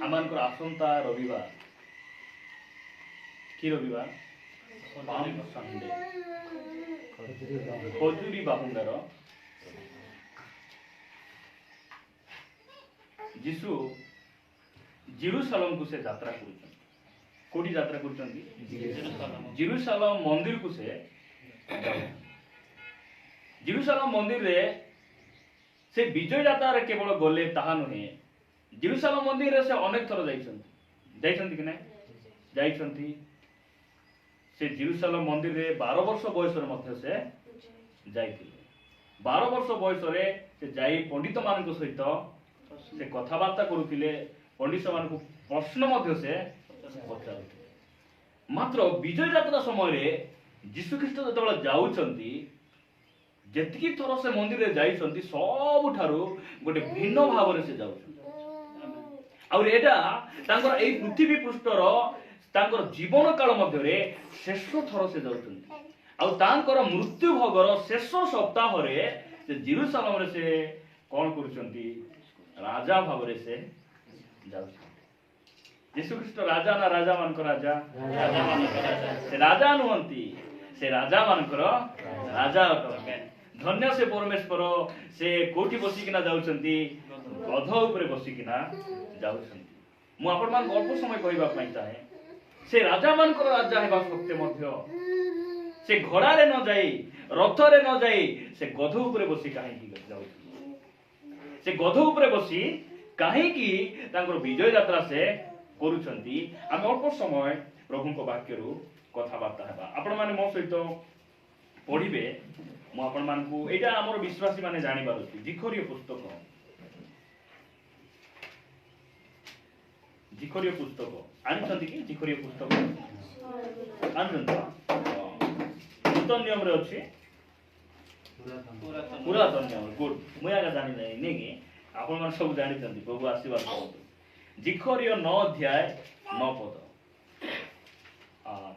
आमनकर आसंता रविवार कि रविवार पाम संडे खजुरी बाहुंडार जीशु जेरूशलेम को से यात्रा करुछन कोठी यात्रा करुछन जेरूशलेम मंदिर को से जेरूशलेम मंदिर रे से विजय यात्रा रे केवल गले ताहा नुहे जेरूशलेम मंदिर रे से अनेक थर जाइछन्ति कि नै जाइछन्ति से जेरूशलेम मंदिर रे 12 वर्ष बयस रे मध्य से जाइथिले 12 वर्ष बयस रे से जाई पंडित मान सहित से कथबार्ता करुथिले पंडित मान को प्रश्न मध्य से पचारुथिले मात्र विजय यात्रा समय रे यीशु ख्रीष्ट जतबेला जाउछन्ति जेतिकी थर से मंदिर रे जाइछन्ति सबुठारु गोटे भिन्न भाव रे से जाउछन्ति और एटा तांकर एई पृथ्वी पृष्ठर तांकर जीवन काल मध्य रे शेष थर से जाउछन्ति और तांकर मृत्यु भोगर शेष सप्ताह रे से जेरूशलेम रे से कोन करूछन्ति राजा भाव रे से जाउछन्ति यीशु ख्रीष्ट राजा ना राजा मानकर राजा से राजा नुहंती से राजा मानकर राजा अटके धन्य से परमेश्वर से कोठी बसिकिना जाउछन्ति गध ऊपर बसिकिना जाउछन्ति मु आपण मान अल्प समय कहबा पई चाहे से राजा मानकर राजा हेबा सत्य मध्य से घोड़ा रे न जाई रथ रे न जाई से गध ऊपर बसि काहे की जाउछन्ति से गध ऊपर बसि काहे की तांकर विजय यात्रा से करूछन्ति हम अल्प समय प्रभु को वाक्य रु कथा बार्ता हेबा आपण माने मो सहित पढिबे मु आपण मान को एटा हमर विश्वासी माने जानि बारुछि जिखरिय पुस्तक आनिछन्ति कि जिखरिय पुस्तक आनिछन्ति नूतन नियम रे अछि पुरातन नियम गुड मु आगा जानि नै कि आपण मान सब जानि छन्ति प्रभु आशीर्वाद करନ୍ତୁ जिखरिय 9 अध्याय 9 पद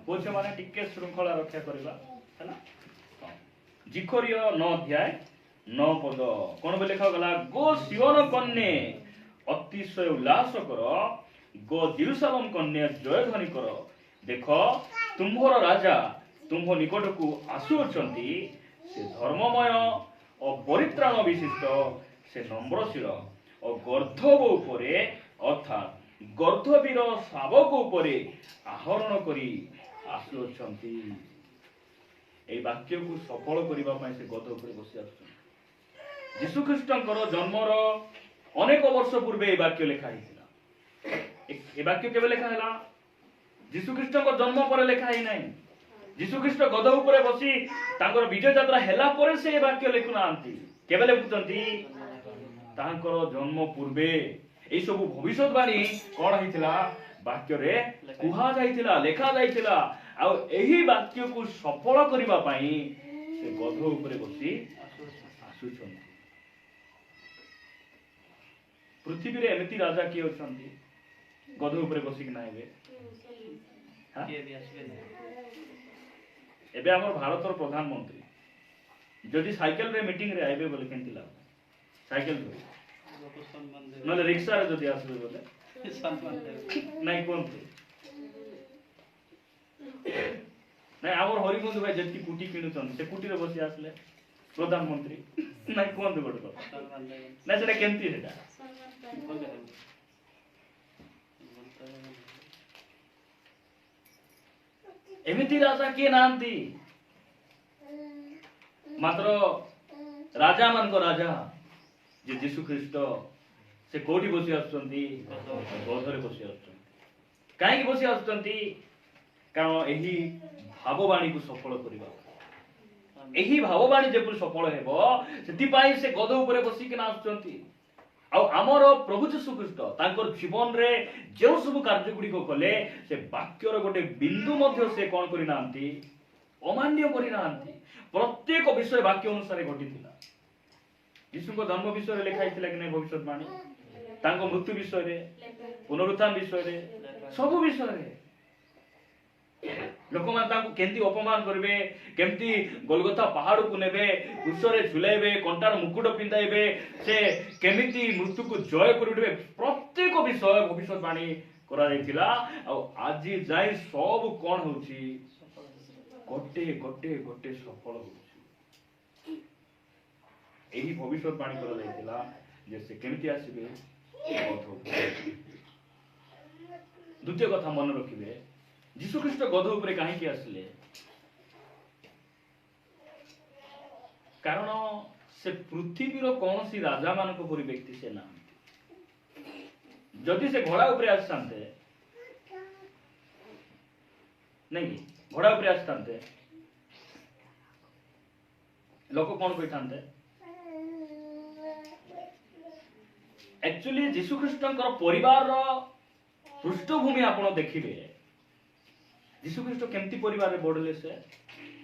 बोझ माने टिके श्रृंखला रक्षा करबा हैना जिखरिय 9 अध्याय 9 पद कोन बे लिखा गला गो सियोन कन्या अतिशय उल्लास कर गो जेरूशलेम कन्या जय ध्वनि कर देखो तुम्हर राजा तुम्ह निकट को आसुअछन्ति से धर्ममय और परित्राण विशिष्ट से नम्रशील और गर्धव उपरे अर्थात गर्धवीर शावक उपरे आहरण करी आसुअछन्ति ए वाक्य को सफल करबा पई से गध उपरे बसि आछन यीशु ख्रीष्टंकर जन्मर अनेक वर्ष पूर्वे ए वाक्य लिखा हिला ए वाक्य केबे लिखा हला यीशु ख्रीष्टंकर जन्म पर लिखा ही नहीं यीशु ख्रीष्ट गध उपरे बसि तांकर विजय यात्रा हेला परे से ए वाक्य लिखु नांती केबे लिखुचंती तांकर जन्म पूर्वे ए सब भविष्यवाणी कोन हिथिला वाक्य रे कुहा जाइथिला लेखा जाइथिला आ एही वाक्य को सफल करबा पई से गध उपरे बसि आसुचंती पृथ्वी रे एमिति राजा के अछंती गध उपरे बसि कि नाइबे के भी आसबे एबे हमर भारतर प्रधानमंत्री जदि साइकिल रे मीटिंग रे आइबे बोले केनति लाग साइकिल रे नले रिक्शा रे जदि आसबे बोले सम्मान दे नाही कोनते नाही हमर हरिबंधु भाई जति कुटी किनुछन से कुटी रे बसि आसले प्रधानमंत्री नाही कोनते गोटे को नाही सेटा केनति सेटा एमिति राजा के नांती मात्र राजा मान को राजा जे यीशु ख्रीष्ट से कोठी बसि आछंती गधरे बसि आछंती काहे की बसि आछंती कारण एही भाववाणी को सफल करिबा एही भाववाणी जे सफल हेबो सेति पाई से गध ऊपर बसि के आछंती आ हमर प्रभु यीशु ख्रीष्ट तांकर जीवन रे जे सब कार्य गुडी को कले से वाक्यर गोटे बिंदु मध्य से कोन करि नांती अमान्य करि नांती प्रत्येक विषय वाक्य अनुसार घटिथिला यीशु को जन्म विषय रे लिखा हिथिला कि नै भविष्यवाणी तांको मृत्यु विषय रे पुनरुत्थान विषय रे सब विषय रे लोक मान तांको केंती अपमान करबे केंती गोलगथा पहाड़ को नेबे कुशरे झुलाइबे कंटार मुकुट पिंदाइबे से केमिति मृत्यु को जय करिबे प्रत्येक विषय भविष्यवाणी करा जायतिला आज जाय सब कौन होची गोटे गोटे गोटे सफल होची एही भविष्यवाणी करा जायतिला जे से केमिति आसीबे द्वितीय कथा मन रखिबे यीशु ख्रीष्ट गध उपरे काहे कि आसले कारण से पृथ्वीर कौन सी राजा मान परी व्यक्ति से ना जदि से घोड़ा उपरे आसते नहीं घोड़ा उपरे आसते लोक कौन कही एक्चुअली यीशु ख्रीष्ट परिवार पृष्ठभूमि आप देखिए यीशु ख्रीष्ट केमती परिवार रे बढ़ले से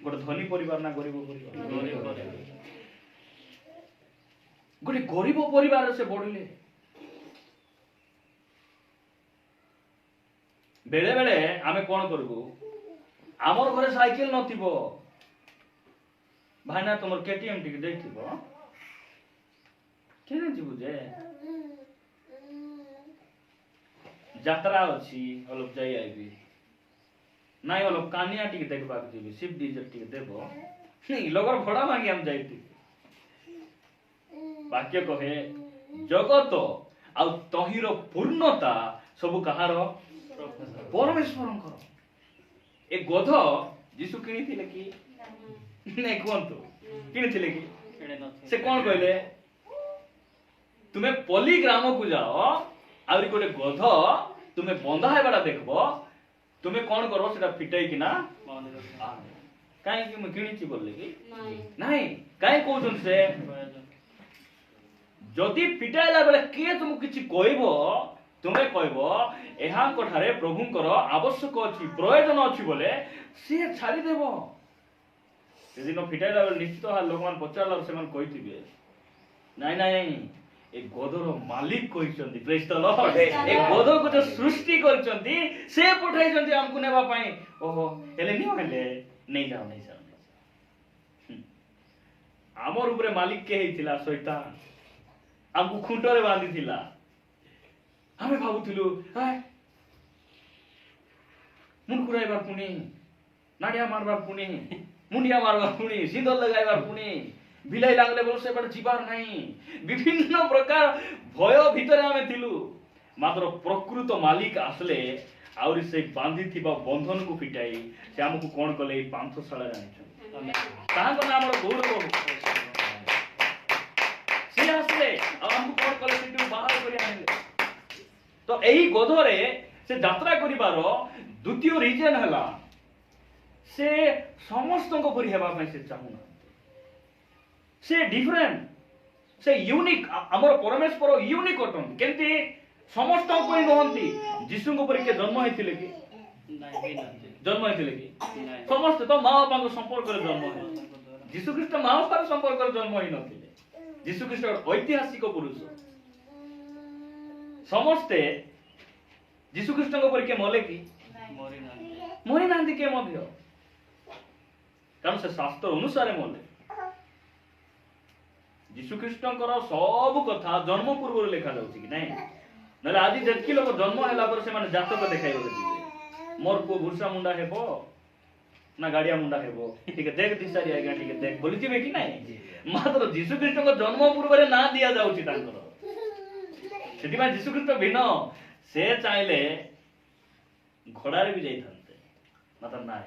गोटे धनी परिवार ना गरीब परिवार गोटे गरीब परिवार से बढ़ले बेले बेले आमे कौन करबू आमर घरे साइकिल नथिबो भाईना तुमर केटीएम टिके देथिबो केने जीवु जे यात्रा अछि अलप जाई आइबी नाई अलप कानिया टिके देखबा के जीबी शिव डीजर टिके देबो नहीं लगर भड़ा मांगी हम जाईती वाक्य कहे जगत आ तहिर पूर्णता सब कहार परमेश्वर ए गध यीशु किनिथिले कि नहीं कहंतु किनिथिले कि से कौन कहले तुम्हें पली ग्राम को जाओ आउरी गोटे गध तुम्हें बंधा हेबाडा देखबो तुम्हें कौन करबो सेटा फिटाई कि ना काहे कि म किनिछि बोलले कि नहीं काहे कहउछन से जदि फिटाइला बेले किए तुमको किछि कहबो तुम्हें कहबो एहा कोठारे प्रभुंकर आवश्यक अछि प्रयोजन अछि बोले से छाड़ी देबो सेदिन फिटाइला बेले निश्चित हा लोकमान पचारला सेमान कहिथिबे नाही नाही ए गधर मालिक कहिसंती प्रेज द लॉर्ड ए गध को जो सृष्टि करचंती से पठाइसंती हमकु नेबा पई ओहो हेले नि हेले नहीं जाओ नहीं जाओ आमर ऊपर मालिक के हेतिला शैतान हमकु खुंटरे बांधी थिला हमें भाबुथिलु हाय मुंड कुराइबार पुनी नाडिया मारबार पुनी मुंडिया मारबार पुनी सिंदल लगाइबार पुनी बिलाई लागले बोल से बड़ जीवार नहीं विभिन्न प्रकार भय भीतर आमे थिलु मात्र प्रकृत मालिक आसले आउरी से बांधी थिबा बंधन को फिटाई से हमकु कोन कले पांथशाला जानिछ ताहाको नाम गौरव से आसले हमकु कोन कले सिटु बाहर करी आनिले तो एही गधरे से यात्रा करिबार द्वितीय रीजन हला से समस्त को परि हेबा पई से चाहुना से डिफरेंट से यूनिक हमर परमेश्वर यूनिक अटन केंती समस्त कोई नहंती यीशु को परि के जन्म हेतिले कि नाही जन्म हेतिले कि समस्त तो मां बापा को संपर्क रे जन्म हे यीशु ख्रीष्ट मां बापा को संपर्क रे जन्म ही नथिले यीशु ख्रीष्ट ऐतिहासिक पुरुष समस्ते यीशु ख्रीष्ट को परि के मले कि मरि नांदी के मध्य कारण से शास्त्र अनुसार मले यीशु ख्रीष्टंकर सब कथा जन्म पूर्व लिखा जाउछि कि नहीं नले आदि जेतकी लोक जन्म हैला पर से माने जातक देखाइ बोले मोर को भुरसा मुंडा हेबो ना गाड़िया मुंडा हेबो ठीक है देख दिसारी आगे ठीक है देख बोलिथिबे कि नहीं मात्र यीशु ख्रीष्टंकर जन्म पूर्व रे ना दिया जाउछि तांकर सेति मा यीशु ख्रीष्ट भिन्न से चाहिले घोड़ा रे भी जाई थानते मात्र नाय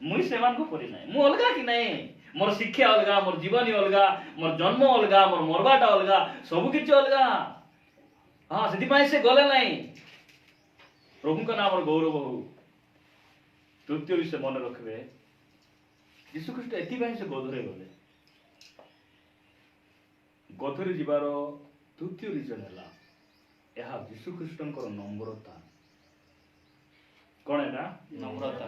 मुई सेमान को परि नाही मु अलगा कि नहीं मोर शिक्षा अलगा मोर जीवनी अलगा मोर जन्म अलगा मोर मरबाटा अलगा सब किछ अलगा हां सेति पई से गले नाही प्रभु का नाम गौरव हो तृतीय विषय मन रखबे यीशु ख्रीष्ट एति पई से गधरे गले गधरे जीवार तृतीय रीजन हला यहा यीशु ख्रीष्टंकर नम्रता कोन है ना नम्रता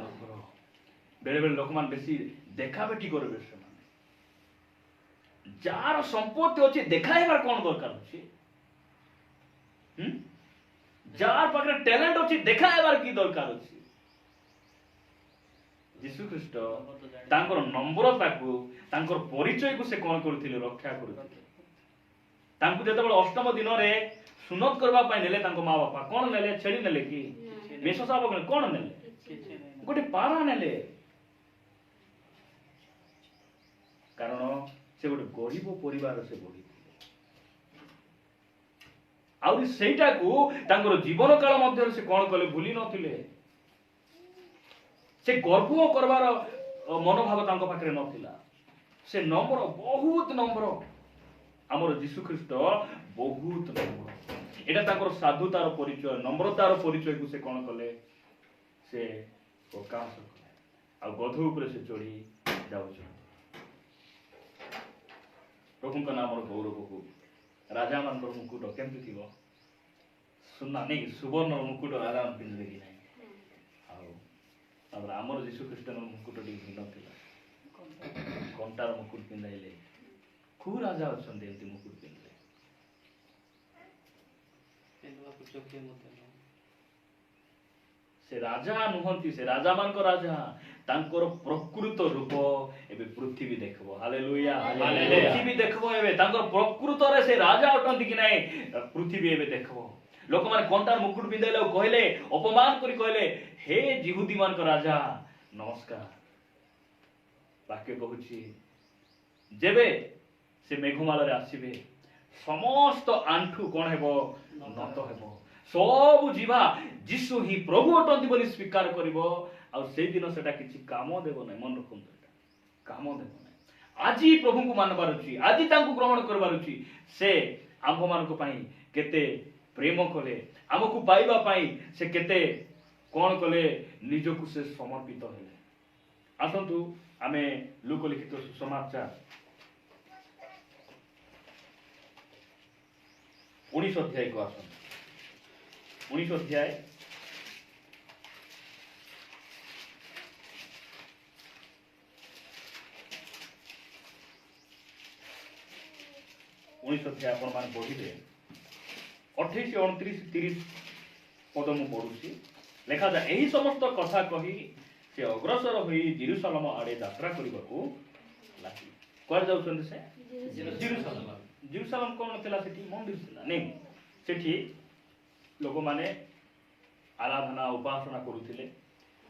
बेले बेले लोक मान बेसी देखा बेटी करबे से माने जार संपत्ति अछि देखाइबार कोन दरकार अछि जार पाखरे टैलेंट अछि देखाइबार की दरकार अछि यीशु ख्रीष्ट तांकर नम्रता को तांकर परिचय को से कोन करथिले रक्षा करथिले तांको जेतेबेले अष्टम दिन रे ସୁନତ କରିବା ପାଇଁ ନେଲେ ତାଙ୍କ ମା ବାପା କଣ ନେଲେ? ଛେଳି ନେଲେ କି? ମେଷ ଶାବକ କଣ ନେଲେ? ଗୋଟେ ପାରା ନେଲେ। କାରଣ ସେ ଗୋଟେ ଗରିବ ପରିବାର ସେ ବଢିଥିଲେ। ଆହୁରି ସେଇଟାକୁ ତାଙ୍କର ଜୀବନ କାଳ ମଧ୍ୟରେ ସେ କଣ କଲେ? ଭୁଲି ନଥିଲେ। ସେ ଗର୍ବ କରିବାର ମନୋଭାବ ତାଙ୍କ ପାଖରେ ନଥିଲା। ସେ ନମ୍ର, ବହୁତ ନମ୍ର। ଆମର ଯୀଶୁ ଖ୍ରୀଷ୍ଟ ବହୁତ ନମ୍ର। ଏଟା ତାଙ୍କର ସାଧୁତାର ପରିଚୟ, ନମ୍ରତାର ପରିଚୟକୁ ସେ କଣ କଲେ? ସେ ପ୍ରକାଶ କଲେ। ଆଉ ଗଧ ଉପରେ ସେ ଚଢି ଯାଉଛନ୍ତି। ପ୍ରଭୁଙ୍କ ନାମର ଗୌରବକୁ। ରାଜା ମାନଙ୍କର ମୁକୁଟ କେମିତି ଥିବ? ସୁନା ନାଇଁ, ସୁବର୍ଣ୍ଣ ମୁକୁଟ ରାଜା ପିନ୍ଧିଲେ କି ନାହିଁ? ଆଉ ତାପରେ ଆମର ଯୀଶୁ ଖ୍ରୀଷ୍ଟଙ୍କ ମୁକୁଟ ଟିକେ ଭିନ୍ନ ଥିଲା। କଣ୍ଟାର ମୁକୁଟ ପିନ୍ଧାଇଲେ। କୋଉ ରାଜା ଅଛନ୍ତି ଏମିତି ମୁକୁଟ ପିନ୍ଧିଲେ? ସେ ରାଜା ନୁହନ୍ତି, ସେ ରାଜା ମାନଙ୍କ ରାଜା। ତାଙ୍କର ପ୍ରକୃତ ରୂପ ଏବେ ପୃଥିବୀ ଦେଖିବ। ହାଲେଲୁୟା। ପୃଥିବୀ ଦେଖିବ ଏବେ ତାଙ୍କର ପ୍ରକୃତରେ ସେ ରାଜା ଅଟନ୍ତି କି ନାହିଁ ପୃଥିବୀ ଏବେ ଦେଖିବ। ଲୋକମାନେ କଣ୍ଟାର ମୁକୁଟ ପିନ୍ଧାଇଲେ ଆଉ କହିଲେ, ଅପମାନ କରି କହିଲେ, ହେ ଯିହୁଦୀ ମାନଙ୍କ ରାଜା ନମସ୍କାର। ବାକ୍ୟ କହୁଛି ଯେବେ ସେ ମେଘମାଳରେ ଆସିବେ ସମସ୍ତ ଆଣ୍ଠୁ କଣ ହେବ? ନତ ହେବ। ସବୁ ଯିବା ଯୀଶୁ ହିଁ ପ୍ରଭୁ ଅଟନ୍ତି ବୋଲି ସ୍ୱୀକାର କରିବ। ଆଉ ସେଇଦିନ ସେଟା କିଛି କାମ ଦେବ ନାହିଁ। ମନେ ରଖନ୍ତୁ, ଏଟା କାମ ଦେବ ନାହିଁ। ଆଜି ପ୍ରଭୁଙ୍କୁ ମାନବାର ଅଛି, ଆଜି ତାଙ୍କୁ ଗ୍ରହଣ କରିବାର ଅଛି। ସେ ଆମ୍ଭମାନଙ୍କ ପାଇଁ କେତେ ପ୍ରେମ କଲେ, ଆମକୁ ପାଇବା ପାଇଁ ସେ କେତେ କଣ କଲେ? ନିଜକୁ ସେ ସମର୍ପିତ ହେଲେ। ଆସନ୍ତୁ ଆମେ ଲୁକ ଲିଖିତ ସୁସମାଚାର 19 ଅଧ୍ୟାୟକୁ ଆସନ୍ତୁ। 19 ଅଧ୍ୟାୟ 19 ଅଧ୍ୟାୟ ଆପଣମାନେ ପଢିବେ। 28, 29, 30 ପଦ ମୁଁ ପଢୁଛି। ଲେଖାଯାଏ, ଏହି ସମସ୍ତ କଥା କହି ସେ ଅଗ୍ରସର ହୋଇ ଜେରୁସାଲେମ ଆଡେ ଯାତ୍ରା କରିବାକୁ ଲାଗିଲେ। କୁଆଡେ ଯାଉଛନ୍ତି ସେ? ଜେରୁସାଲେମ। ଜେରୁସାଲେମ କଣ ଥିଲା? ସେଠି ମନ୍ଦିର ଥିଲା ନାଇଁ? ସେଠି ଲୋକମାନେ ଆରାଧନା ଉପାସନା କରୁଥିଲେ।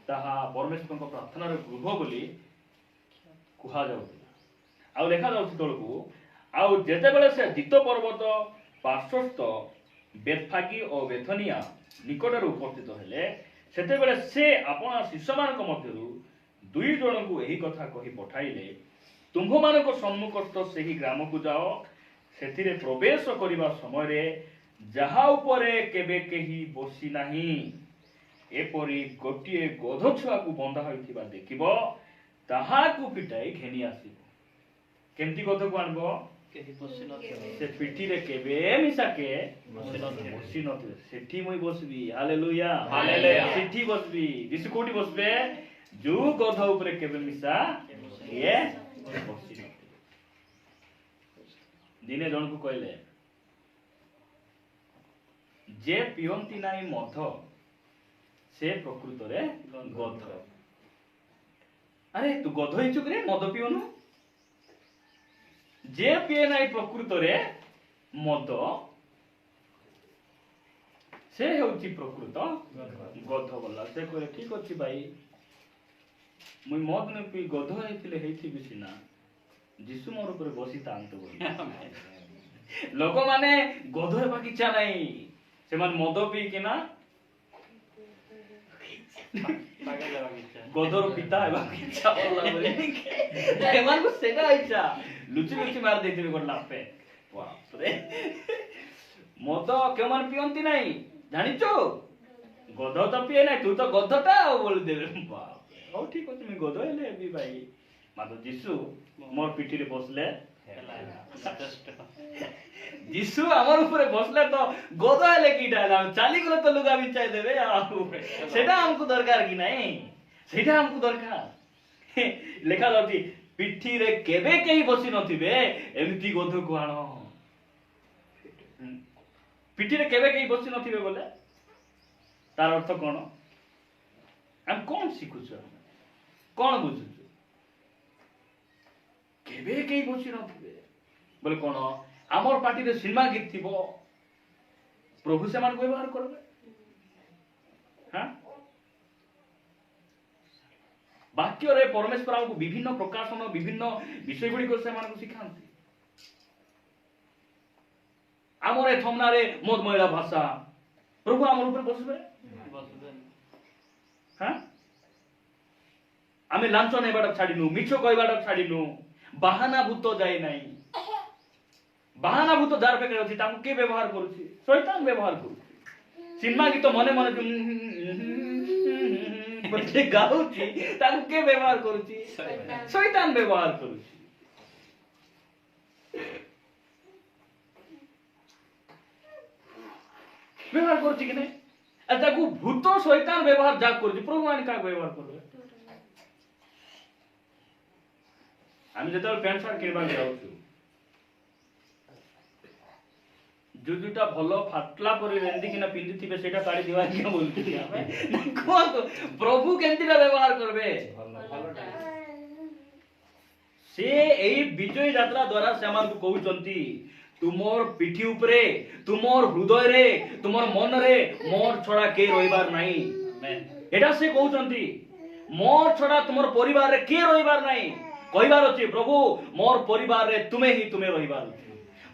ତାହା ପରମେଶ୍ୱରଙ୍କ ପ୍ରାର୍ଥନାର ଗୃହ ବୋଲି କୁହାଯାଉଥିଲା। ଆଉ ଲେଖାଯାଉଛି ତଳକୁ, ଆଉ ଯେତେବେଳେ ସେ ଜିତ ପର୍ବତ ପାର୍ଶ୍ୱସ୍ଥ ବେତଫାଗି ଓ ବେଥନିଆ ନିକଟରେ ଉପସ୍ଥିତ ହେଲେ, ସେତେବେଳେ ସେ ଆପଣା ଶିଷ୍ୟମାନଙ୍କ ମଧ୍ୟରୁ 2 ଜଣଙ୍କୁ ଏହି କଥା କହି ପଠାଇଲେ, ତୁମ୍ଭମାନଙ୍କ ସମ୍ମୁଖସ୍ଥ ସେହି ଗ୍ରାମକୁ ଯାଅ। ସେଥିରେ ପ୍ରବେଶ କରିବା ସମୟରେ ଯାହା ଉପରେ କେବେ କେହି ବସି ନାହିଁ, ଏପରି ଗୋଟିଏ ଗଧ ଛୁଆକୁ ବନ୍ଧା ହୋଇଥିବା ଦେଖିବ, ତାହାକୁ ପିଟାଇ ଘେନି ଆସିବ। କେମିତି ଗଧକୁ ଆଣିବ? ସେ ପିଠିରେ କେବେ ମିଶାକେ ବସି ନଥିବେ। ସେଠି ମୁଇଁ ବସବି। ହାଲେଲୁୟା। ସେଠି ବସବି। ଯୀଶୁ କୋଉଠି ବସବେ? ଯୋଉ ଗଧ ଉପରେ କେବେ ମିଶା ଇଏ ବସି ନଥିବେ। ଦିନେ ଜଣକୁ କହିଲେ, ଯେ ପିଅନ୍ତି ନାହିଁ ମଦ ସେ ପ୍ରକୃତରେ ଗଧ। ଆରେ ତୁ ଗଧ ହେଇଛୁ କି ମଦ ପିଅନୁ? ଯେ ପିଏ ନାହିଁ ପ୍ରକୃତରେ ମଦ ସେ ହେଉଛି ପ୍ରକୃତ ଗଧ ବୋଲା। ସେ କହିଲେ, ଠିକ ଅଛି ଭାଇ, ମୁଇଁ ମଦ ନ ପିଇ ଗଧ ହେଇଥିଲେ ହେଇଥିବି ସିନା, ଯୀଶୁ ମୋର ଉପରେ ବସିଥାନ୍ତୁ ବୋଲି। ଲୋକମାନେ ଗଧ ହେବାକୁ ଇଚ୍ଛା ନାହିଁ। ସେମାନେ ମଦ ପିଇକିନା ଗଧର ପିତା ହେବାକୁ ଇଚ୍ଛା କଲା ବୋଲି ଏମାନଙ୍କୁ ସେଇଟା ଇଚ୍ଛା। ଲୁଚି ଲୁଚି ମାରି ଦେଇଥିବେ ଗୋଟେ ଲାପେ। ମଦ କେଉଁମାନେ ପିଅନ୍ତି ନାହିଁ ଜାଣିଛୁ? ଗଧ ତ ପିଏ ନାହିଁ, ତୁ ତ ଗଧଟା ଆଉ ବୋଲିଦେବେ। ହଉ ଠିକ ଅଛି, ମୁଁ ଗଧ ହେଲେ ବି ଭାଇ, ମାତ୍ର ଯୀଶୁ ମୋର ପିଠିରେ ବସିଲେ ଯୀଶୁ আমার উপরে বসলে তো গদা হেলে কিটা হেলাম, চালিগলে তো লুগা বিছাই দেবে। সেটা আমকু দরকার কি নাই? সেটা আমকু দরকার। লেখা যাচ্ছে পিঠিরে কেবে কেହି বসি নথিবে এমতি গধକୁ আଣ। পিঠিরে কেবে কেହି বসি নথিবে বলে তার অর্থ কোন? আমি কোন শিখুଛୁ? কোন বুঝুଛୁ? কেবে কেହି বসি নথিবে বলে কোন? আমার পার্টিতে সিনেমা গীত থিব, प्रभु से व्यवहार करबे। हाँ वाक्य रे परमेश्वर हमको विभिन्न प्रकाशन विभिन्न विषय गुड़ी को शिखाती। आमर ए थमना रे मद महिला भाषा प्रभु आमर ऊपर बसबे। हाँ आमे लांच नेबाटा छाड़िनु, मिछ कहबाटा छाड़िनु, बाहाना भूत जाए नाही। बाहाना भूत जार पेके अछि ताकू के व्यवहार करूछि? शैतान व्यवहार करूछि। सिनेमा गीत मने मने बच्चे गाउछि ताकू के व्यवहार करूछि? शैतान व्यवहार करूछि। व्यवहार करूछि कि नै? ताकू भूत शैतान व्यवहार जा करूछि, प्रभु माने का व्यवहार करबे? आम जो पैंट सार्ट किणवा जाऊँ जो जोटा भल फाटला पर रेंदिकिना पिंधि थे सेटा काढ़ी दिवा क्या बोलती कहतु प्रभु केमती व्यवहार करबे? से एई विजय यात्रा द्वारा से हमन को कहउचंती तुमोर पिठी उपरे तुमोर हृदय रे तुमोर मन रे मोर छड़ा के रहिबार नाही। एटा से कहउचंती मोर छड़ा तुमोर परिवार रे के रहिबार नाही। कहबार अछि प्रभु मोर परिवार रे तुमे ही तुमे रहिबार अछि,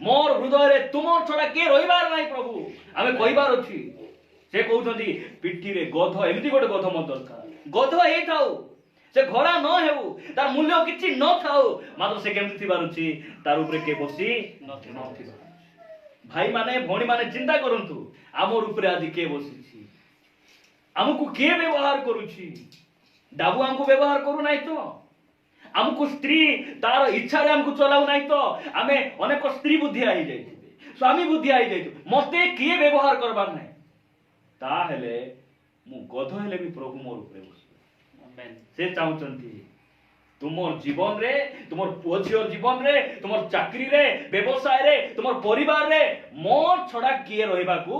मोर हृदय रे तुमोर छड़ा के रहिबार नाही प्रभु आमे कहबार अछि। से कहउचंती पिठी रे गध एमिति गोटे गध म दरकार, गध हे थाउ से घोड़ा न हेउ तार मूल्य किछि न थाउ मात्र से केमति थिबार अछि तार ऊपर के बसी न थिबार। भाई माने भौणी माने चिंता करंतु आमर ऊपर आज के बसिछि, हमकु के व्यवहार करूछि? डाबू हमकु व्यवहार करू नाही तो हमको स्त्री तार इच्छा रे हमको चलाऊ नाही तो आमे अनेक स्त्री बुद्धि आई जाइथिबे, स्वामी बुद्धि आई जाइथिबे, मते के व्यवहार करबार नाही। ता हेले मु गध हेले भी प्रभु मोर ऊपर बसबे। आमेन। से चाहुचंती तुमर जीवन रे तुमर पुओझियर जीवन रे तुमर चाकरी रे व्यवसाय रे तुमर परिवार रे मोर छड़ा किए रहिबा को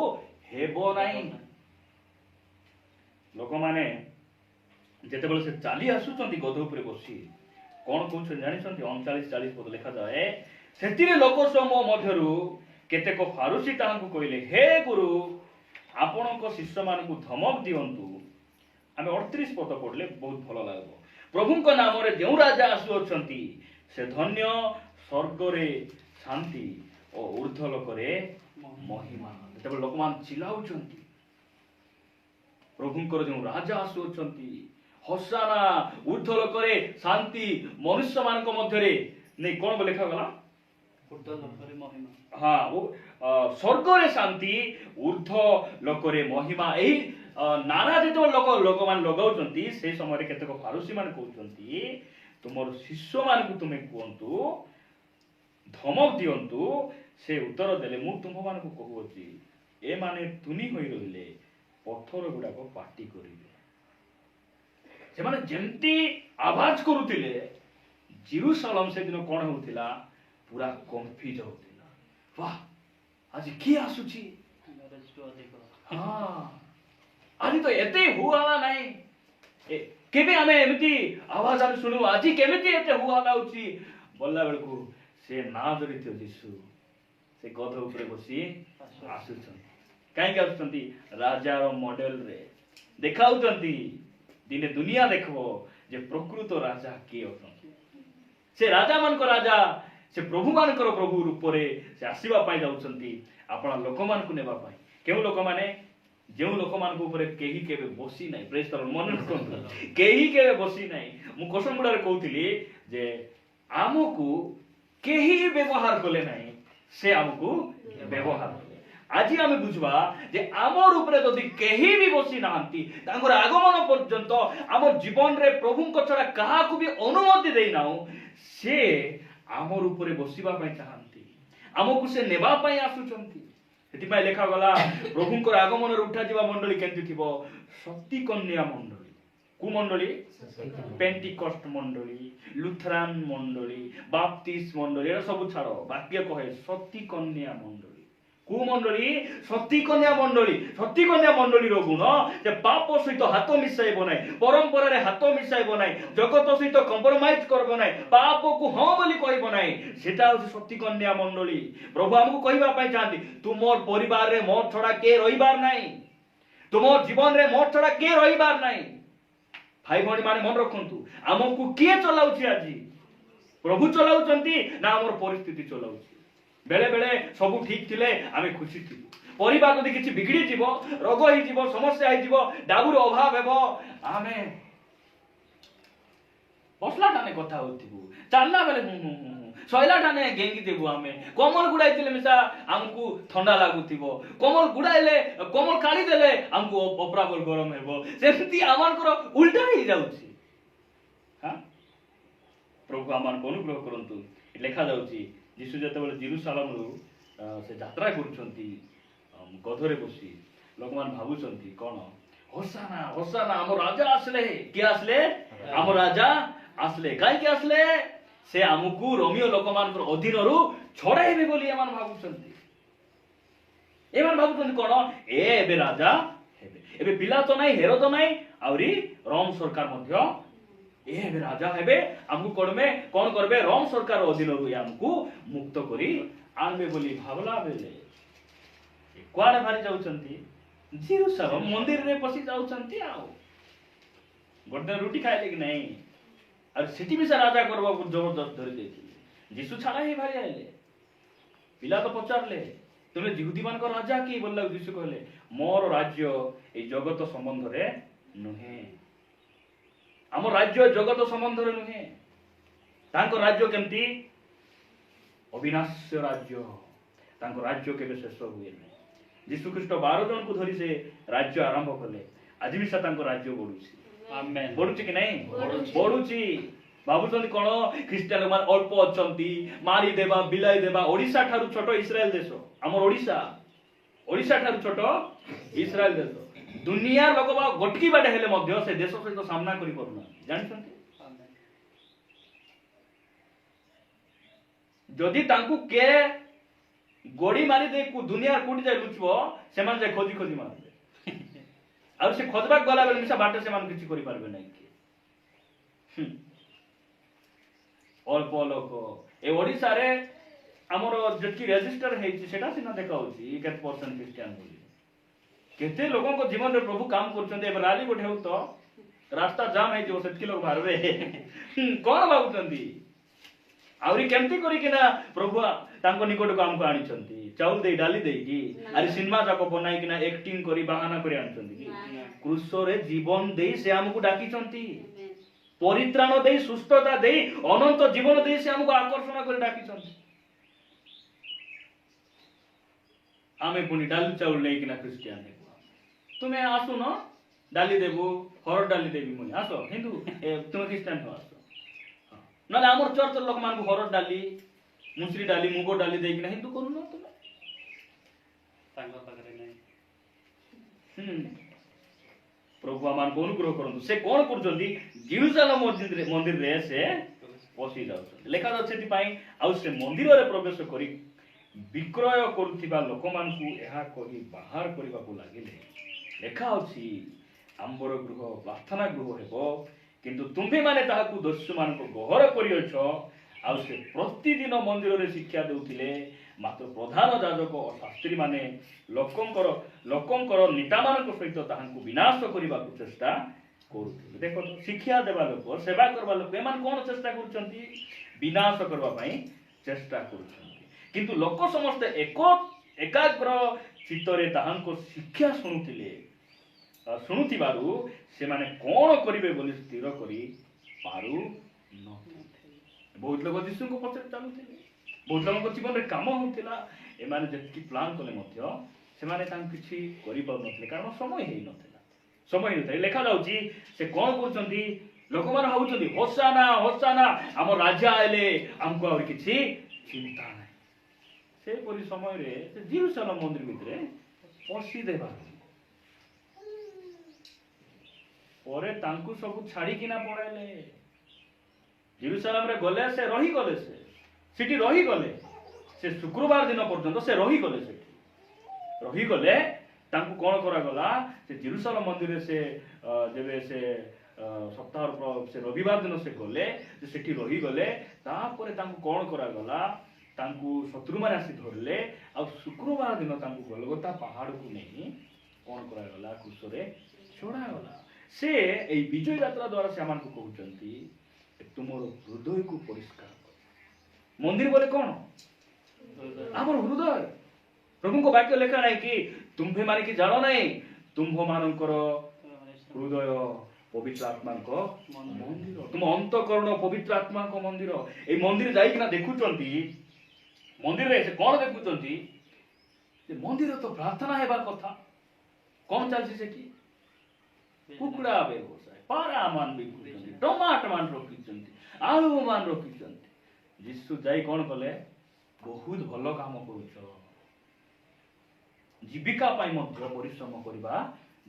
हेबो नाही। लोक माने जेते बेले से चाली आसुचंती गध ऊपर बसी कौन कौन जानिछंती 39-40 पद लिखा जाए सेतिरे लोक समूह मध्यरु केतेक फारुसी ताहांकु कहिले हे गुरु आपणक शिष्य मानकु धमक दियंतु। आमे 38 पद पढले बहुत भलो लागबो। प्रभुंक नाम रे जेउ राजा आसु अछंती से धन्य, स्वर्ग रे शांति और ऊर्ध्वलोक रे महिमा। जेते लोक मान चिल्लाउछंती प्रभुंकर जेउ राजा आसु अछंती हसाना ऊर्ध्वलोक रे शांति मनुष्य मानक मध्य रे नै कोन लिखा गला ऊर्ध्वलोक रे महिमा। हां वो स्वर्ग रे शांति ऊर्ध्वलोक रे महिमा। एही नाना जेतो लोक मान लगाउचंती से समय रे केतेक फारुसी मान कहउचंती तुमर शिष्य मान को तुमे कोंतु धमक दियंतु। से उत्तर देले मु तुम मान को कहउची ए माने तुनी होई रहिले पत्थर गुडा को पाटी करिवे। से माने जेंती आवाज करूतिले जेरूशलेम से दिन कोन होउतिला पूरा कंफ्यूज होउतिला। वाह आज की आसुची हां आज तो एते हुआला नाही केबे हमें एमिति आवाज हम सुनु आज केमिति एते हुआला होची बोलला बेलकू से ना जरित यीशु से गध ऊपर बसी आसुछन काई का आसुछंती राजार मॉडल रे देखाउछंती दिने दुनिया देखबो जे प्रकृत राजा के अछंती। से राजा मान को राजा से प्रभु मान को प्रभु रूप रे से आसीबा पाई जाउछंती आपन लोक मान को नेबा पाई। केउ लोक माने जेउ लोक मान को ऊपर केही केबे बसी नाही प्रेस तर मन रखंतु केही केबे बसी नाही। मु कोसम गुडा रे कहउतिली जे आमको केही व्यवहार कले नाही से आमको व्यवहार आज आम बुझवा जे आमर ऊपर जदि केही भी बसी नांती तांकर आगमन पर्यंत आम जीवन रे प्रभु को छड़ा कहा को भी अनुमति देई नाउ से आमर ऊपर बसिबा पय चाहंती आमको से नेबा पय आसुचंती। सेति पय लेखा गला प्रभु को आगमन रे उठा जीवा मंडली केंति थिबो शक्ति कन्या मंडली। कु मंडली? पेंटिकस्ट मंडली, लुथरान मंडली, बाप्टिस्ट मंडली एरा सब छाड़ो वाक्य कहे शक्ति कन्या मंडली। কুমণ্ডলী সতীকন্যা মণ্ডলীর গুণ যে পাপ সহিত হাত মিশাইব নাই, পরম্পরার হাত মিশাইব নাই, জগত সহিত কম্প্রোমাইজ করব নাই, পাপকু হ বলি কইব নাই, সেটা হচ্ছে সতীকন্যা মণ্ডলী। প্রভু আমକୁ କହିବା ପାଇଁ ଚାହାନ୍ତି ତୁମର ପରିବାରରେ ମୋର ଛଡା କେ ରହିବାର ନାହିଁ, ତୁମ ଜୀବନରେ ମୋର ଛଡା କେ ରହିବାର ନାହିଁ। ଭାଇ ଭଉଣୀ ମାନେ ମନେ ରଖନ୍ତୁ, ଆମକୁ କିଏ ଚଲାଉଛି ଆଜି? ପ୍ରଭୁ ଚଲାଉଛନ୍ତି ନା ଆମର ପରିସ୍ଥିତି ଚଲାଉଛି? बेले बेले सब ठीक थिले आमे खुशी थी, परिवार जदि किछि बिगड़ी जीवो, रोग होई जीवो, समस्या होई जीवो, डाबुर अभाव हेबो, आमे बसला टाने कथा होतिबु, चालला बेले सयला टाने गेंगी देबु, आमे कोमल गुडाई थिले मिसा हमकु ठंडा लागुतिबो, कोमल गुडाइले कोमल काली देले हमकु अपराबल गरम हेबो, सेमति आमानकर उल्टा ही जाउछि। हां प्रभु आमान को अनुग्रह करंतु। लेखा जाउछि यीशु जेतेबेले जेरुसालेम से यात्रा करुछंती गधरे बसी, लोक मान भाबुछंती कोन होसाना होसाना आम राजा आसले। के आसले? आम राजा आसले। काई के आसले? से आमकु रोमियो लोक मान अधीन रु छड़ाइबे बोली एमान भाबुछंती। एमान भाबुछंती कोन एबे राजा हेबे, एबे पिलातो नाही, हेरोद नाही, आउरी रोम सरकार मध्य एबे राजा हेबे, हमकु कोडमे कोन करबे? रोम सरकार अधीन रु हमकु मुक्त करी आनबे बोली भाबला बेले कुआडे बाहरी जाउछंती? जेरुसालेम मंदिर रे पसी जाउछंती। आउ गोटे रोटी खाइले कि नहीं, और सिटी भी से राजा करबा जबरदस्त धरि देथिले। यीशु छाड़ा ही भारी आइले, पिला तो पचारले तुमे यहूदी मान को राजा की बोलला? यीशु कहले मोर राज्य ए जगत संबंध रे नहे, आम राज्य जगत संबंध रे नहे। तांको राज्य केमती? अविनाश्य राज्य, तांको राज्य केबे शेष हुए नहीं। यीशु ख्रीष्ट 12 जन को धरी से राज्य आरंभ कले, आज भी से तांको राज्य बढ़ुची। आमेन। बढ़ुची कि नहीं? बढ़ुची। भाबुचंती कोन ख्रीस्टियन मान अल्प अछंती, मारी देबा बिलाई देबा। ओडिसा ठारू छोट इस्राएल देश, हमर ओडिसा ठारू छोट इस्राएल देश। दुनिया लोक बा गोटकी बाटे हेले मध्य से देश सहित सामना करि परुना, जानछंती? जदि तांकु के गोड़ी मारी दे को दुनिया कोटी जाय लुचबो, से मान जाय खोजी खोजी मारबे, और से खोजबा गला बेले मिसा बाटे से मान किछि करि पारबे नै के। अल्प लोक ए ओडिसा रे हमर जति रजिस्टर हेछि सेटा सिना देखाउछि 1% क्रिश्चियन बोली। केते लोगों को जीवन रे प्रभु काम करछन्ते। ए रैली गोठे हो तो रास्ता जाम हे जो सेतकी लोग बाहरबे कोन भाबुचंती? आउरी केमती करी किना प्रभु तांको निकट को हमको आनी छंती, चाउल दे डाली दे की अरे सिनेमा जाको बनाई किना एक्टिंग करी बहाना करी आनी छंती। क्रूस रे जीवन देई से हमको डाकी छंती, परित्राण देई, सुस्थता देई, अनंत जीवन देई से हमको आकर्षण करी डाकी छंती। आमे पुनी डाली चाउल नै किना क्रिश्चियन हे, तुमे आसु न डाली देबो, हर डाली देबी मुनी आसो हिंदू तुमे क्रिश्चियन हो आसो। नले हमर चर्च लोक मान को हरड़ डाली, मुसरी डाली, मुगो डाली दे कि हिंदू करू न तुमे तांगा पकरे नै। प्रभु आमान को अनुग्रह करंतु। से कोन करजंती? जेरुसालेम मंदिर रे से पसी जाउछ। लेखा जाउछ सेति पई आ से मंदिर रे प्रवेश करी विक्रय करुथिबा लोक मान को एहा कहि बाहर करिबा को लागिले। लेखा अछि आंबर गृह प्रार्थना गृह हेबो, किंतु तुम्हें माने ताहाकु दस्यु मान को गहर करियछ। आ से प्रतिदिन मंदिर रे शिक्षा देउथिले, मात्र प्रधान याजक और शास्त्री माने लोकंकर नेता मान को सहित ताहाकु विनाश करिबा को चेष्टा करुथिले। देखो शिक्षा देबा लोक, सेवा करबा लोक एमान कोन चेष्टा करूछंती? विनाश करबा पई चेष्टा करूछंती। किंतु लोक समस्त एकाग्र चित्तरे ताहाको शिक्षा सुनुथिले, शुणुथिबारु से माने कोन करिवे बोली स्थिर करी पारु न। बहुत लोग यीशु को पछे चालुथिले, बहुत लोगों को जीवन रे काम होतिला, ए माने जेति प्लान कले मध्य से माने तां किछि करि पाउ नथिले, कारण समय हेइ नथिला। समय नथाय लेखा जाउची से कोन करचंती? लोक मान भाबुचंती होसाना होसाना हम राजा आइले, हमको और किछि चिंता नै। से परि समय रे से जेरुसालेम मंदिर भितरे पसी देबा परे तांकु सब छाड़ी किना पड़ाइले। जेरुसालेम रे गले से रही गले, से सिटी रही गले, से शुक्रवार दिन पर्यंत से रही गले सेठी। ରହିଗଲେ ତାଙ୍କୁ କ'ଣ କରାଗଲା ସେ ଜେରୁସାଲେମ ମନ୍ଦିରରେ ସେ ଯେବେ ସେ ସପ୍ତାହର ସେ ରବିବାର ଦିନ ସେ ଗଲେ ସେଠି ରହିଗଲେ ତାପରେ ତାଙ୍କୁ କ'ଣ କରାଗଲା ତାଙ୍କୁ ଶତ୍ରୁମାନେ ଆସି ଧରିଲେ ଆଉ ଶୁକ୍ରବାର ଦିନ ତାଙ୍କୁ ଗୋଲଗୋତା ପାହାଡ଼କୁ ନେଇ କ'ଣ କରାଗଲା କ୍ରୁଶରେ ଚଢ଼ାଗଲା ସେ ଏଇ ବିଜୟ ଯାତ୍ରା ଦ୍ୱାରା ସେମାନଙ୍କୁ କହୁଛନ୍ତି ତୁମର ହୃଦୟକୁ ପରିଷ୍କାର କର ମନ୍ଦିର ବୋଲେ କ'ଣ ଆମର ହୃଦୟ ପ୍ରଭୁଙ୍କ ବାକ୍ୟ ଲେଖା ନାହିଁ କି ତୁମ୍ଭେ ମାନେ କି ଜାଣ ନାହିଁ ତୁମ୍ଭମାନଙ୍କର ହୃଦୟ ପବିତ୍ର ଆତ୍ମାଙ୍କ ମନ୍ଦିର ତୁମ ଅନ୍ତଃକରଣ ପବିତ୍ର ଆତ୍ମାଙ୍କ ମନ୍ଦିର ଏଇ ମନ୍ଦିର ଯାଇକିନା ଦେଖୁଛନ୍ତି ମନ୍ଦିରରେ ସେ କ'ଣ ଦେଖୁଛନ୍ତି ଯେ ମନ୍ଦିର ତ ପ୍ରାର୍ଥନା ହେବା କଥା କ'ଣ ଚାଲିଛି ସେଠି କୁକୁଡ଼ା ବ୍ୟବସାୟ ପାରା ମାନ ବିକୁଛନ୍ତି ଟମାଟୋ ମାନ ରଖିଛନ୍ତି ଆଳୁ ମାନ ରଖିଛନ୍ତି ଯୀଶୁ ଯାଇ କ'ଣ କଲେ ବହୁତ ଭଲ କାମ କରୁଛ ଜୀବିକା ପାଇଁ ମଧ୍ୟ ପରିଶ୍ରମ କରିବା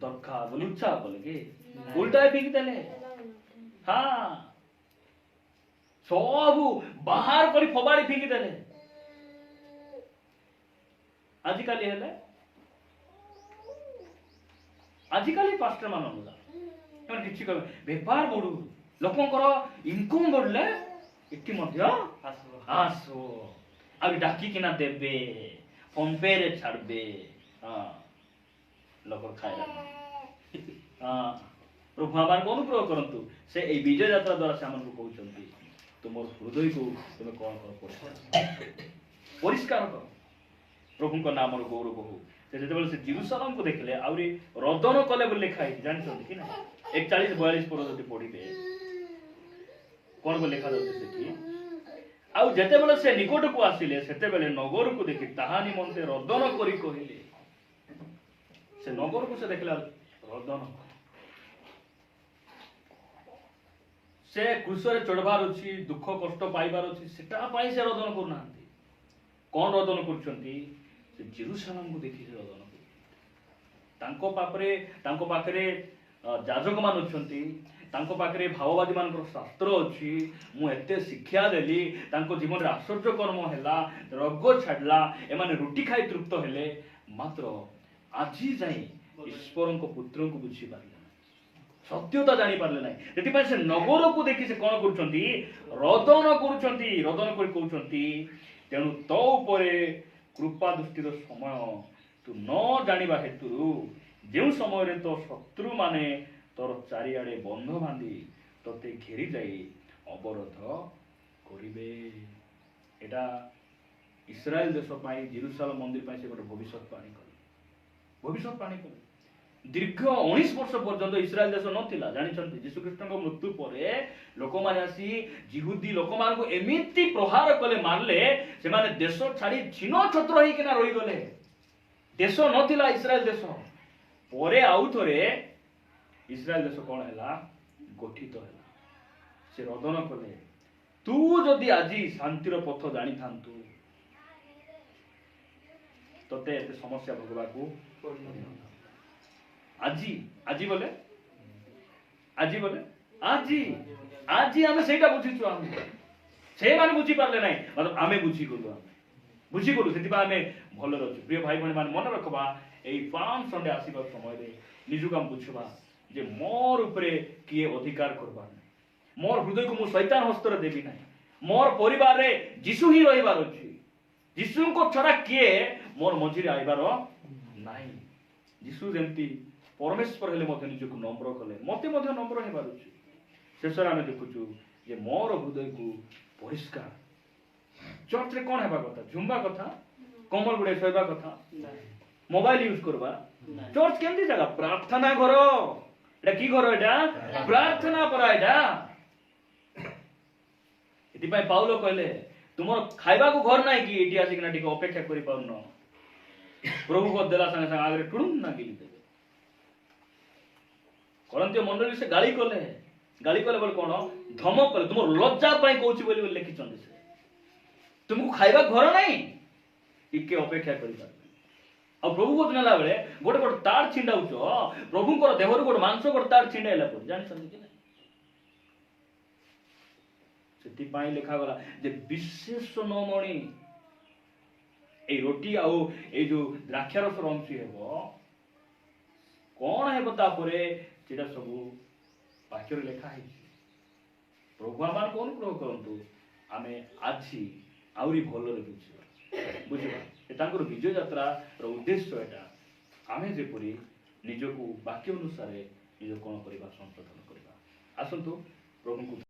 ଦରକାର ବୋଲି ଉତ୍ସାହ କଲେ କି ଉଲ୍ଟା ବିକି ଦେଲେ ହଁ ସବୁ ବାହାର କରି ଫୋବାଡ଼ି ଫିକି ଦେଲେ ଆଜିକାଲି ହେଲେ ଆଜିକାଲି ପାଷ୍ଟର ମାନ ସେମାନେ କିଛି କହିବେ ବେପାର ବଢୁ ଲୋକଙ୍କର ଇନକମ୍ ବଢିଲେ ଏଠି ମଧ୍ୟ ଆସ ଆଉ ଡାକିକିନା ଦେବେ ଫୋନ ପେ ରେ ଛାଡବେ ଲୋକ ଖାଇବା ପ୍ରଭୁ ଆମମାନଙ୍କୁ ଅନୁଗ୍ରହ କରନ୍ତୁ ସେ ଏଇ ବିଜୟ ଯାତ୍ରା ଦ୍ୱାରା ସେମାନଙ୍କୁ କହୁଛନ୍ତି ତୁମର ହୃଦୟକୁ ତୁମେ କ'ଣ କର ପରିଷ୍କାର କର ପ୍ରଭୁଙ୍କ ନାମର ଗୌରବ ହଉ ସେ ଯେତେବେଳେ ସେ ଜେରୁସାଲେମକୁ ଦେଖିଲେ ଆହୁରି ରୋଦନ କଲେ ବୋଲି ଲେଖା ହେଇଛି ଜାଣିଛନ୍ତି କି ନା 41-42 ପଦ ଯଦି ପଢିବେ କ'ଣ ବୋଲି ଲେଖାଯାଉଛି ସେଠି ଆଉ ଯେତେବେଳେ ସେ ନିକଟକୁ ଆସିଲେ ସେତେବେଳେ ନଗରକୁ ଦେଖି ତାହା ନିମନ୍ତେ ରୋଦନ କରି କହିଲେ ସେ ନଗରକୁ ସେ ଦେଖିଲା ରୋଦନ ସେ କ୍ରୁଶରେ ଚଢବାର ଅଛି ଦୁଃଖ କଷ୍ଟ ପାଇବାର ଅଛି ସେଟା ପାଇଁ ସେ ରୋଦନ କରୁନାହାନ୍ତି କ'ଣ ରୋଦନ କରୁଛନ୍ତି ସେ ଜେରୁସାଲେମକୁ ଦେଖି ସେ ରୋଦନ କରୁଛନ୍ତି ତାଙ୍କ ପାଖରେ ଯାଜକ ମାନ ଅଛନ୍ତି ତାଙ୍କ ପାଖରେ ଭାବବାଦୀ ମାନଙ୍କର ଶାସ୍ତ୍ର ଅଛି ମୁଁ ଏତେ ଶିକ୍ଷା ଦେଲି ତାଙ୍କ ଜୀବନରେ ଆଶ୍ଚର୍ଯ୍ୟ କର୍ମ ହେଲା ରୋଗ ଛାଡ଼ିଲା ଏମାନେ ରୁଟି ଖାଇ ତୃପ୍ତ ହେଲେ ମାତ୍ର ଆଜି ଯାଇ ଈଶ୍ୱରଙ୍କ ପୁତ୍ରଙ୍କୁ ବୁଝିପାରିଲେ ନାହିଁ ସତ୍ୟତା ଜାଣିପାରିଲେ ନାହିଁ ସେଥିପାଇଁ ସେ ନଗରକୁ ଦେଖି ସେ କ'ଣ କରୁଛନ୍ତି ରୋଦନ କରୁଛନ୍ତି ରୋଦନ କରି କହୁଛନ୍ତି ତେଣୁ ତୋ ଉପରେ କୃପା ଦୃଷ୍ଟିର ସମୟ ତୁ ନ ଜାଣିବା ହେତୁରୁ ଯେଉଁ ସମୟରେ ତୋ ଶତ୍ରୁମାନେ ତୋର ଚାରିଆଡ଼େ ବନ୍ଧ ବାନ୍ଧି ତୋତେ ଘେରି ଯାଇ ଅବରୋଧ କରିବେ ଏଟା ଇସ୍ରାଏଲ ଦେଶ ପାଇଁ ଜେରୁସାଲେମ ମନ୍ଦିର ପାଇଁ ସେ ଗୋଟେ ଭବିଷ୍ୟତବାଣୀ କଲେ ଦୀର୍ଘ 19 ବର୍ଷ ପର୍ଯ୍ୟନ୍ତ ଇସ୍ରାଏଲ ଦେଶ ନଥିଲା ଜାଣିଛନ୍ତି ଯୀଶୁଖ୍ରୀଷ୍ଟଙ୍କ ମୃତ୍ୟୁ ପରେ ଲୋକମାନେ ଆସି ଜିହୁଦୀ ଲୋକମାନଙ୍କୁ ଏମିତି ପ୍ରହାର କଲେ ମାରିଲେ ସେମାନେ ଦେଶ ଛାଡ଼ି ଛିନ୍ନ ଛତ୍ର ହେଇକିନା ରହିଗଲେ ଦେଶ ନଥିଲା ଇସ୍ରାଏଲ ଦେଶ ପରେ ଆଉ ଥରେ ଇସ୍ରାଏଲ ଦେଶ କ'ଣ ହେଲା ଗଠିତ ହେଲା ସେ ରୋଦନ କଲେ ତୁ ଯଦି ଆଜି ଶାନ୍ତିର ପଥ ଜାଣିଥାନ୍ତୁ ତତେ ଏତେ ସମସ୍ୟା ଭୋଗବାକୁ ଆଜି ବୋଲେ ଆଜି ଆମେ ସେଇଟା ବୁଝିଛୁ ଆମେ ସେମାନେ ବୁଝିପାରିଲେ ନାହିଁ ଆମେ ବୁଝିଗଲୁ ସେଥିପାଇଁ ଆମେ ଭଲରେ ଅଛୁ ପ୍ରିୟ ଭାଇ ଭଉଣୀ ମାନେ ମନେ ରଖବା ଏଇ ପାମ୍ ସଣ୍ଡେ ଆସିବା ସମୟରେ ନିଜକୁ ଆମେ ବୁଝିବା ଯେ ମୋର ଉପରେ କିଏ ଅଧିକାର କରବାର ନାହିଁ ମୋର ହୃଦୟକୁ ମୁଁ ଶୈତାନ ହସ୍ତରେ ଦେବି ନାହିଁ ମୋର ପରିବାରରେ ଯୀଶୁ ହିଁ ରହିବାର ଅଛି ଯୀଶୁଙ୍କ ଛଡ଼ା କିଏ ମୋର ମଝିରେ ଆଇବାର ନାହିଁ ଯୀଶୁ ଯେମିତି ପରମେଶ୍ୱର ହେଲେ ମଧ୍ୟ ନିଜକୁ ନମ୍ର କଲେ ମତେ ମଧ୍ୟ ନମ୍ର ହେବାର ଅଛି ଶେଷରେ ଆମେ ଦେଖୁଛୁ ଯେ ମୋର ହୃଦୟକୁ ପରିଷ୍କାର ଚର୍ଚ୍ଚରେ କ'ଣ ହେବା କଥା ଝୁମ୍ବା କଥା କମଳ ଗୁଡ଼େ ଶୋଇବା କଥା ମୋବାଇଲ ୟୁଜ କରିବା ଚର୍ଚ୍ଚ କେମିତି ଜାଗା ପ୍ରାର୍ଥନା ଘର এটা কি ঘর এটা প্রার্থনা করা এটা এଥିପାଇଁ ପାଉଲ କହିଲେ ତୁମର ଖାଇବାକୁ ଘର ନାହିଁ କି ଏଠି ଆସିକିନା ଟିକେ ଅପେକ୍ଷା କରିପାରୁନ ପ୍ରଭୁଙ୍କ ଦେଲା ସାଙ୍ଗେ ସାଙ୍ଗେ ଆଗରେ ଟୁଣୁମ୍ ନା ଗିଲି ଦେବେ କରନ୍ତୀୟ ମଣ୍ଡଳୀ ସେ ଗାଳି କଲେ ବୋଲି କ'ଣ ଧମକ କଲେ ତୁମର ଲଜ୍ଜା ପାଇଁ କହୁଛି ବୋଲି ଲେଖିଛନ୍ତି ସେ ତୁମକୁ ଖାଇବା ଘର ନାହିଁ ଟିକେ ଅପେକ୍ଷା କରିପାରିବେ ଆଉ ପ୍ରଭୁ ଭୋଜନ ନେଲା ବେଳେ ଗୋଟେ ତାର ଛିଣ୍ଡାଉଛ ପ୍ରଭୁଙ୍କର ଦେହରୁ ଗୋଟେ ମାଂସ ଗୋଟେ ତାର ଛିଣ୍ଡାଇଲା ପରେ ଜାଣିଛନ୍ତି କି ନାହିଁ ସେଥିପାଇଁ ଲେଖାଗଲା ଯେ ବିଶେଷ ନମଣି এই ରୋଟି ଆଉ ଏଇ ଯୋଉ ଦ୍ରାକ୍ଷାରସର ଅଂଶୀ ହେବ କଣ ହେବ ତାପରେ ସେଟା ସବୁ ବାକ୍ୟରେ ଲେଖା ହେଇଛି। ପ୍ରଭୁ ଆମମାନଙ୍କୁ ଅନୁଗ୍ରହ କରନ୍ତୁ ଆମେ ଆଜି ଆହୁରି ଭଲରେ ବୁଝିବା ତାଙ୍କର ବିଜୟ ଯାତ୍ରାର ଉଦ୍ଦେଶ୍ୟ ଏଟା ଆମେ ଯେପରି ନିଜକୁ ବାକ୍ୟ ଅନୁସାରେ ନିଜ କଣ କରିବା ସଂଶୋଧନ କରିବା। ଆସନ୍ତୁ ପ୍ରଭୁଙ୍କୁ